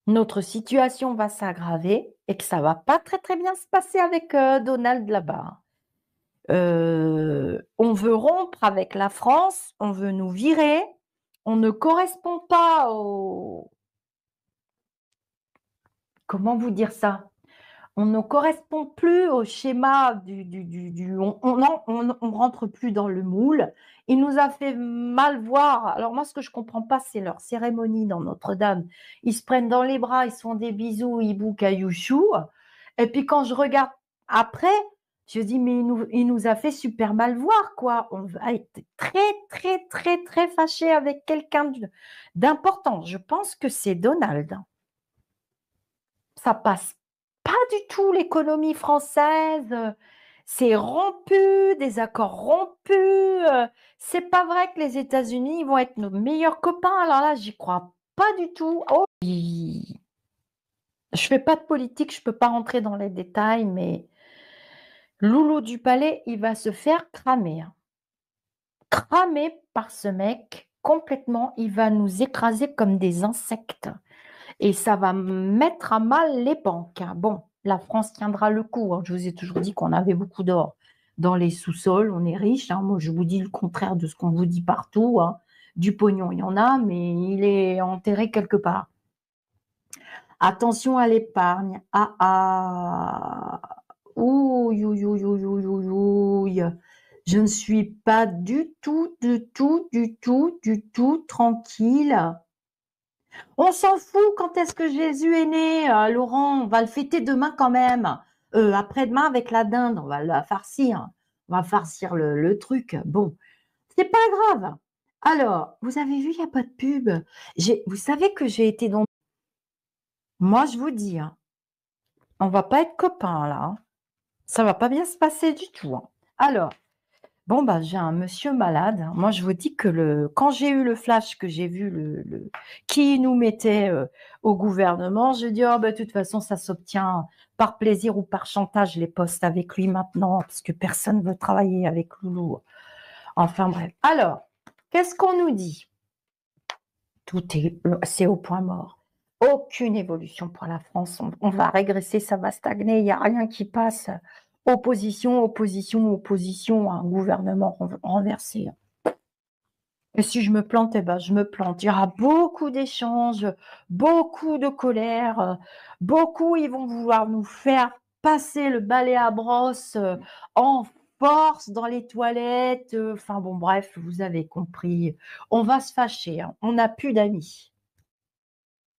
notre situation va s'aggraver et que ça va pas très, très bien se passer avec, Donald là-bas. On veut rompre avec la France, on veut nous virer, on ne correspond pas au comment vous dire ça? On ne correspond plus au schéma du on rentre plus dans le moule. Il nous a fait mal voir. Alors moi, ce que je comprends pas, c'est leur cérémonie dans Notre-Dame. Ils se prennent dans les bras, ils se font des bisous, hibou caillouchou. Et puis quand je regarde après, je dis: «Mais il nous a fait super mal voir, quoi». On va être très, très, très, très fâché avec quelqu'un d'important. Je pense que c'est Donald. Ça passe pas du tout l'économie française, c'est rompu, des accords rompus, c'est pas vrai que les États-Unis, vont être nos meilleurs copains. Alors là, j'y crois pas du tout. Oh, je fais pas de politique, je peux pas rentrer dans les détails, mais Loulou du Palais, il va se faire cramer, hein. Cramer par ce mec complètement, il va nous écraser comme des insectes. Et ça va mettre à mal les banques, hein. Bon, la France tiendra le coup, hein. Je vous ai toujours dit qu'on avait beaucoup d'or dans les sous-sols, on est riche, hein. Moi, je vous dis le contraire de ce qu'on vous dit partout, hein. Du pognon, il y en a, mais il est enterré quelque part. Attention à l'épargne. Ah ah. Ouille, ouille, ouille, ouille, ouille, ouille, ouille. Je ne suis pas du tout, du tout, du tout, du tout tranquille. On s'en fout quand est-ce que Jésus est né, Laurent, on va le fêter demain quand même. Après-demain avec la dinde, on va la farcir. On va farcir le truc. Bon, c'est pas grave. Alors, vous avez vu, il y a pas de pub. Vous savez que j'ai été dans moi je vous dis, hein, on va pas être copains là, hein. Ça va pas bien se passer du tout, hein. Alors bon, bah, j'ai un monsieur malade, hein. Moi, je vous dis que quand j'ai eu le flash, que j'ai vu qui nous mettait au gouvernement, j'ai dit: «Oh, bah, de toute façon, ça s'obtient par plaisir ou par chantage, les postes avec lui maintenant, parce que personne veut travailler avec Loulou». Enfin bref. Alors, qu'est-ce qu'on nous dit? C'est au point mort. Aucune évolution pour la France. On va régresser, ça va stagner, il n'y a rien qui passe. Opposition, opposition, opposition, un gouvernement renversé. Et si je me plante, eh ben, je me plante. Il y aura beaucoup d'échanges, beaucoup de colère, beaucoup, ils vont vouloir nous faire passer le balai à brosse en force dans les toilettes. Enfin bon, bref, vous avez compris. On va se fâcher, hein. On n'a plus d'amis.